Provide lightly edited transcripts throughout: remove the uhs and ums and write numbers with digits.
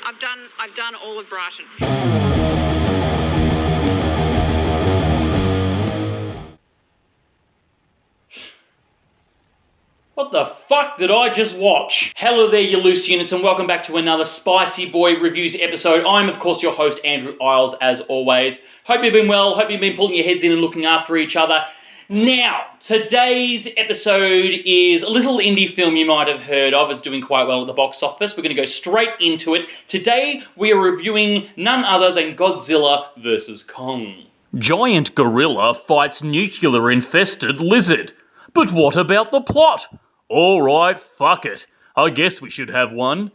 I've done all of Brighton. What the fuck did I just watch? Hello there, you loose units, and welcome back to another Spicy Boy Reviews episode. I'm, of course, your host, Andrew Iles, as always. Hope you've been well, hope you've been pulling your heads in and looking after each other. Now, today's episode is a little indie film you might have heard of. It's doing quite well at the box office. We're going to go straight into it. Today, we are reviewing none other than Godzilla vs. Kong. Giant gorilla fights nuclear-infested lizard. But what about the plot? Alright, fuck it. I guess we should have one.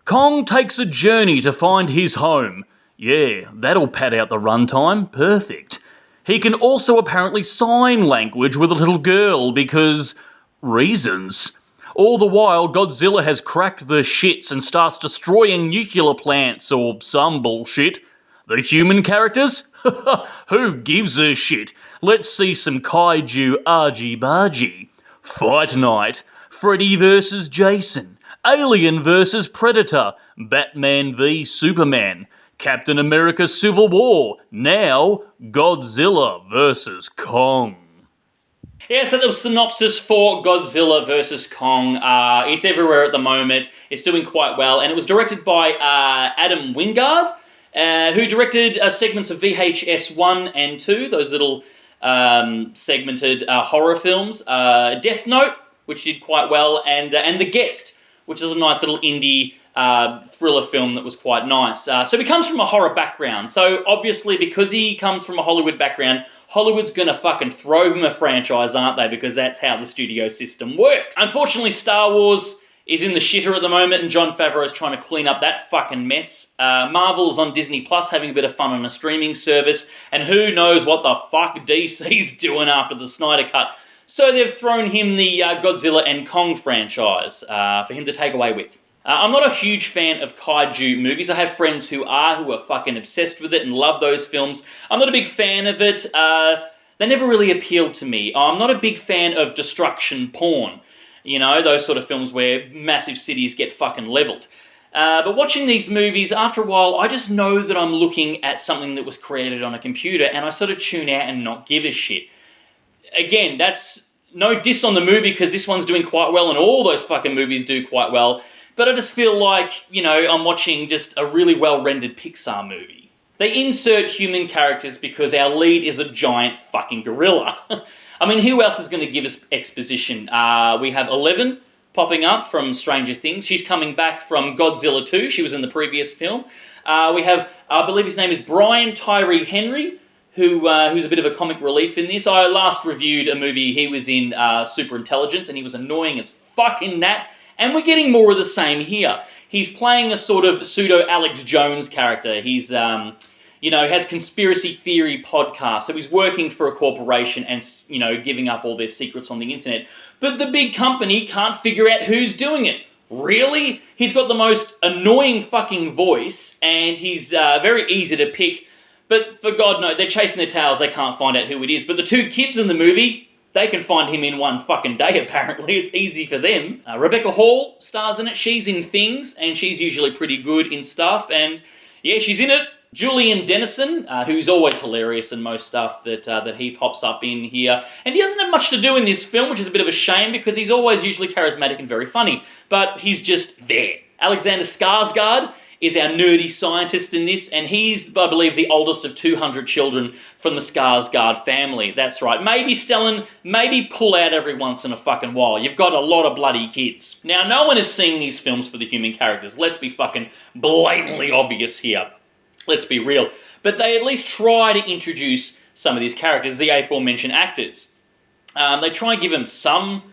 Kong takes a journey to find his home. Yeah, that'll pad out the runtime. Perfect. He can also apparently sign language with a little girl because... reasons. All the while, Godzilla has cracked the shits and starts destroying nuclear plants or some bullshit. The human characters? Who gives a shit? Let's see some kaiju argy-bargy. Fight Night. Freddy vs. Jason. Alien vs. Predator. Batman v Superman. Captain America Civil War. Now, Godzilla vs. Kong. Yeah, so the synopsis for Godzilla vs. Kong, it's everywhere at the moment. It's doing quite well, and it was directed by Adam Wingard, who directed segments of VHS 1 and 2, those little segmented horror films. Death Note, which did quite well, and The Guest, which is a nice little indie thriller film that was quite nice. So he comes from a horror background. So obviously, because he comes from a Hollywood background, Hollywood's gonna fucking throw him a franchise, aren't they? Because that's how the studio system works. Unfortunately, Star Wars is in the shitter at the moment, and Jon Favreau is trying to clean up that fucking mess. Marvel's on Disney Plus having a bit of fun on a streaming service, and who knows what the fuck DC's doing after the Snyder Cut. So they've thrown him the Godzilla and Kong franchise for him to take away with. I'm not a huge fan of kaiju movies. I have friends who are fucking obsessed with it and love those films. I'm not a big fan of it. They never really appealed to me. I'm not a big fan of destruction porn. You know, those sort of films where massive cities get fucking leveled. But watching these movies, after a while, I just know that I'm looking at something that was created on a computer, and I sort of tune out and not give a shit. Again, that's no diss on the movie, because this one's doing quite well, and all those fucking movies do quite well. But I just feel like, you know, I'm watching just a really well-rendered Pixar movie. They insert human characters because our lead is a giant fucking gorilla. I mean, who else is going to give us exposition? We have Eleven popping up from Stranger Things. She's coming back from Godzilla 2. She was in the previous film. We have, I believe his name is Brian Tyree Henry, who's a bit of a comic relief in this. I last reviewed a movie he was in, Super Intelligence, and he was annoying as fuck in that. And we're getting more of the same here. He's playing a sort of pseudo Alex Jones character. He's, has conspiracy theory podcasts. So he's working for a corporation and, giving up all their secrets on the internet. But the big company can't figure out who's doing it. Really? He's got the most annoying fucking voice, and he's very easy to pick. But for God, no, they're chasing their tails. They can't find out who it is. But the two kids in the movie, they can find him in one fucking day, apparently. It's easy for them. Rebecca Hall stars in it. She's in things, and she's usually pretty good in stuff. And, yeah, she's in it. Julian Dennison, who's always hilarious in most stuff that he pops up in here. And he doesn't have much to do in this film, which is a bit of a shame, because he's always usually charismatic and very funny. But he's just there. Alexander Skarsgård is our nerdy scientist in this, and he's, I believe, the oldest of 200 children from the Skarsgård family. That's right. Maybe, Stellan, maybe pull out every once in a fucking while. You've got a lot of bloody kids. Now, no one is seeing these films for the human characters. Let's be fucking blatantly obvious here. Let's be real. But they at least try to introduce some of these characters, the aforementioned actors. They try and give them some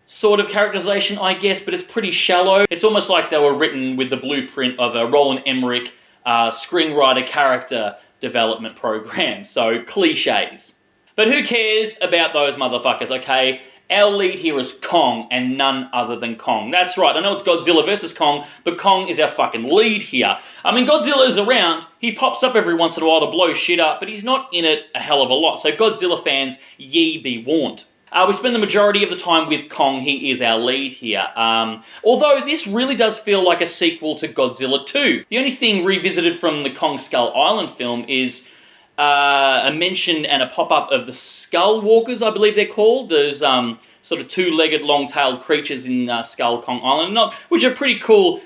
sort of characterization, I guess, but it's pretty shallow. It's almost like they were written with the blueprint of a Roland Emmerich screenwriter character development program. So, cliches. But who cares about those motherfuckers, okay? Our lead here is Kong, and none other than Kong. That's right, I know it's Godzilla versus Kong, but Kong is our fucking lead here. I mean, Godzilla is around, he pops up every once in a while to blow shit up, but he's not in it a hell of a lot, so Godzilla fans, ye be warned. We spend the majority of the time with Kong. He is our lead here. Although this really does feel like a sequel to Godzilla 2. The only thing revisited from the Kong Skull Island film is a mention and a pop-up of the Skull Walkers, I believe they're called. There's sort of two-legged, long-tailed creatures in Skull Kong Island, which are pretty cool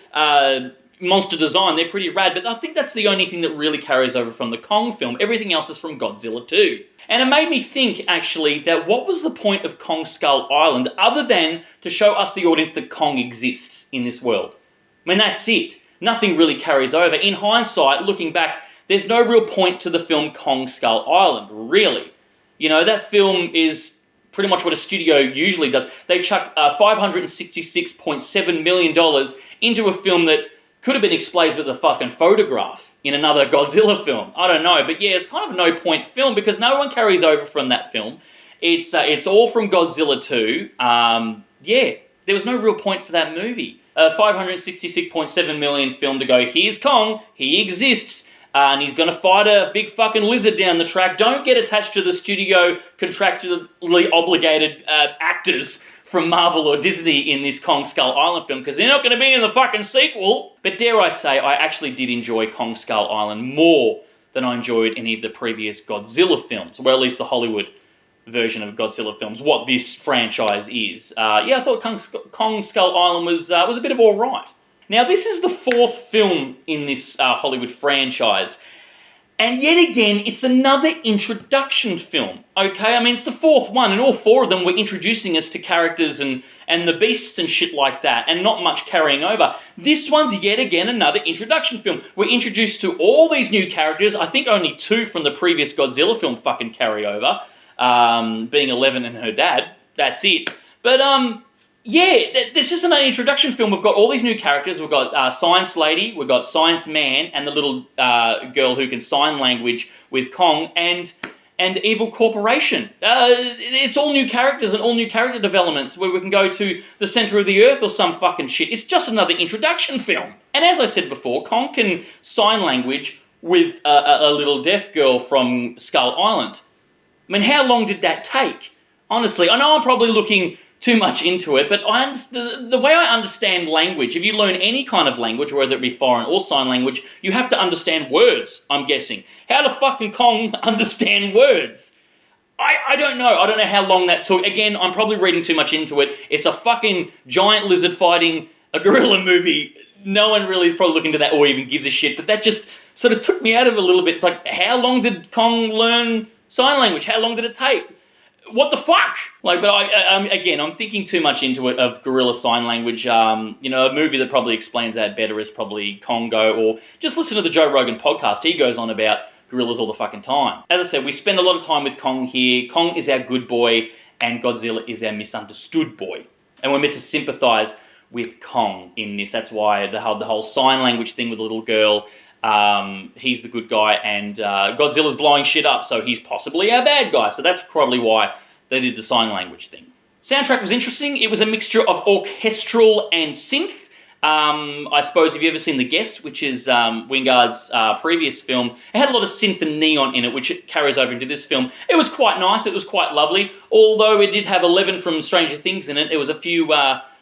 monster design. They're pretty rad, but I think that's the only thing that really carries over from the Kong film. Everything else is from Godzilla 2. And it made me think, actually, that what was the point of Kong Skull Island other than to show us, the audience, that Kong exists in this world? I mean, that's it. Nothing really carries over. In hindsight, looking back, there's no real point to the film Kong Skull Island, really. You know, that film is pretty much what a studio usually does. They chucked $566.7 million into a film that could have been explained with a fucking photograph in another Godzilla film. I don't know, but yeah, it's kind of a no-point film because no one carries over from that film. It's all from Godzilla 2. Yeah, there was no real point for that movie. $566.7 million film to go, here's Kong, he exists, and he's going to fight a big fucking lizard down the track. Don't get attached to the studio contractually obligated actors from Marvel or Disney in this Kong Skull Island film, because they're not going to be in the fucking sequel. But dare I say, I actually did enjoy Kong Skull Island more than I enjoyed any of the previous Godzilla films, or at least the Hollywood version of Godzilla films, what this franchise is. Yeah, I thought Kong Skull Island was a bit of alright. Now, this is the fourth film in this Hollywood franchise, and yet again, it's another introduction film, okay? I mean, it's the fourth one, and all four of them were introducing us to characters and the beasts and shit like that, and not much carrying over. This one's yet again another introduction film. We're introduced to all these new characters. I think only two from the previous Godzilla film fucking carry over, being Eleven and her dad. That's it. But, yeah, this is an introduction film. We've got all these new characters. We've got Science Lady, we've got Science Man, and the little girl who can sign language with Kong, and Evil Corporation. It's all new characters and all new character developments where we can go to the center of the earth or some fucking shit. It's just another introduction film. And as I said before, Kong can sign language with a little deaf girl from Skull Island. I mean, how long did that take? Honestly, I know I'm probably looking too much into it, but the way I understand language, if you learn any kind of language, whether it be foreign or sign language, you have to understand words, I'm guessing. How the fucking Kong understand words? I don't know. I don't know how long that took. Again, I'm probably reading too much into it. It's a fucking giant lizard fighting a gorilla movie. No one really is probably looking into that or even gives a shit, but that just sort of took me out of it a little bit. It's like, how long did Kong learn sign language? How long did it take? What the fuck? Like, but again, I'm thinking too much into it of gorilla sign language. You know, a movie that probably explains that better is probably Congo, or just listen to the Joe Rogan podcast. He goes on about gorillas all the fucking time. As I said, we spend a lot of time with Kong here. Kong is our good boy, and Godzilla is our misunderstood boy. And we're meant to sympathize with Kong in this. That's why the whole sign language thing with the little girl, he's the good guy, and Godzilla's blowing shit up, so he's possibly our bad guy. So that's probably why they did the sign language thing. Soundtrack was interesting. It was a mixture of orchestral and synth. I suppose if you've ever seen The Guest, which is Wingard's previous film, it had a lot of synth and neon in it, which it carries over into this film. It was quite nice. It was quite lovely. Although it did have Eleven from Stranger Things in it, there was a few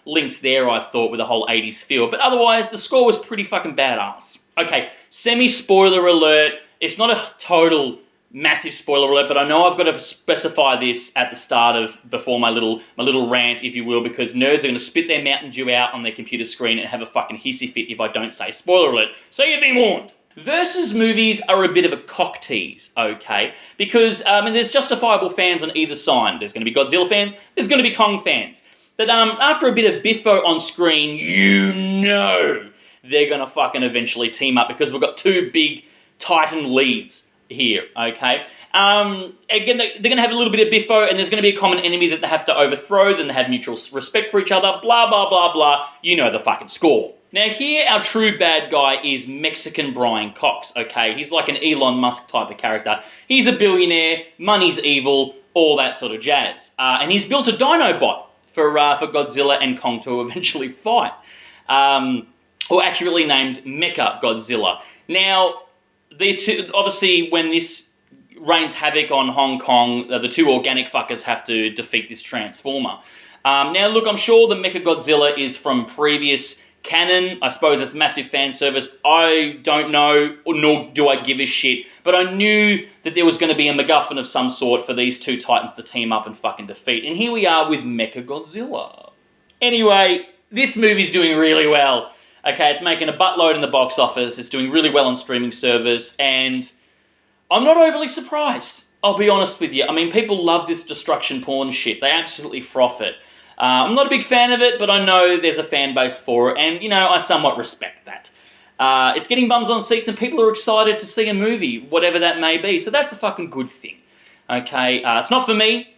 links there, I thought, with the whole 80s feel. But otherwise, the score was pretty fucking badass. Okay, semi-spoiler alert. It's not a total massive spoiler alert, but I know I've got to specify this at the start before my little rant, if you will, because nerds are going to spit their Mountain Dew out on their computer screen and have a fucking hissy fit if I don't say spoiler alert. So you've been warned. Versus movies are a bit of a cock tease, okay? Because, there's justifiable fans on either side. There's going to be Godzilla fans, there's going to be Kong fans. But after a bit of biffo on screen, you know they're going to fucking eventually team up, because we've got two big Titan leads here, okay? Again, they're going to have a little bit of biffo, and there's going to be a common enemy that they have to overthrow, then they have mutual respect for each other, blah, blah, blah, blah. You know the fucking score. Now here, our true bad guy is Mexican Brian Cox, okay? He's like an Elon Musk type of character. He's a billionaire, money's evil, all that sort of jazz. And he's built a Dinobot for Godzilla and Kong to eventually fight. Or accurately named Mecha Godzilla. Now, obviously, when this rains havoc on Hong Kong. The two organic fuckers have to defeat this Transformer. Now, look, I'm sure the Mechagodzilla is from previous canon. I suppose it's massive fan service. I don't know, nor do I give a shit. But I knew that there was going to be a MacGuffin of some sort for these two titans to team up and fucking defeat. And here we are with Mechagodzilla. Anyway, this movie's doing really well. Okay, it's making a buttload in the box office. It's doing really well on streaming service. And I'm not overly surprised. I'll be honest with you. I mean, people love this destruction porn shit. They absolutely froth it. I'm not a big fan of it, but I know there's a fan base for it, and, I somewhat respect that. It's getting bums on seats, and people are excited to see a movie, whatever that may be, so that's a fucking good thing. Okay, it's not for me.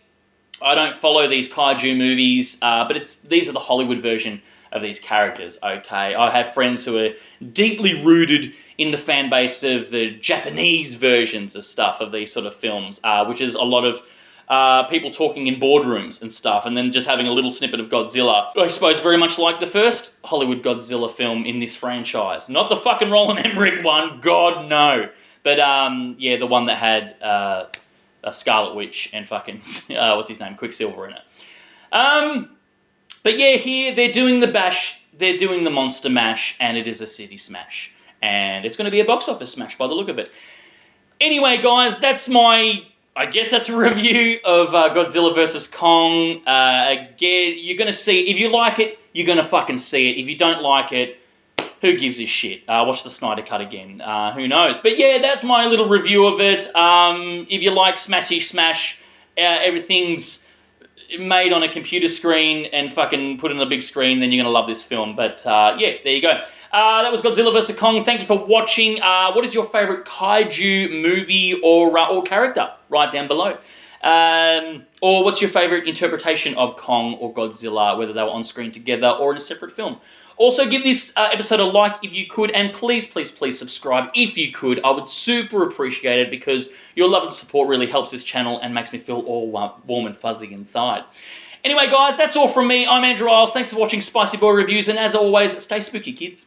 I don't follow these kaiju movies, but these are the Hollywood version of these characters, okay? I have friends who are deeply rooted in the fan base of the Japanese versions of stuff, of these sort of films, which is a lot of people talking in boardrooms and stuff, and then just having a little snippet of Godzilla. I suppose very much like the first Hollywood Godzilla film in this franchise. Not the fucking Roland Emmerich one, God no. But, the one that had a Scarlet Witch and fucking, what's his name, Quicksilver in it. But yeah, here they're doing the bash, they're doing the monster mash, and it is a city smash. And it's going to be a box office smash by the look of it. Anyway, guys, I guess that's a review of Godzilla vs. Kong. Again, you're going to see, if you like it, you're going to fucking see it. If you don't like it, who gives a shit? Watch the Snyder Cut again. Who knows? But yeah, that's my little review of it. If you like Smashy Smash, everything's made on a computer screen and fucking put in a big screen, then you're going to love this film. But yeah, there you go. That was Godzilla vs. Kong. Thank you for watching. What is your favourite kaiju movie or character? Write down below. Or what's your favourite interpretation of Kong or Godzilla, whether they were on screen together or in a separate film? Also, give this episode a like if you could, and please, please, please subscribe if you could. I would super appreciate it, because your love and support really helps this channel and makes me feel all warm and fuzzy inside. Anyway, guys, that's all from me. I'm Andrew Iles. Thanks for watching Spicy Boy Reviews, and as always, stay spooky, kids.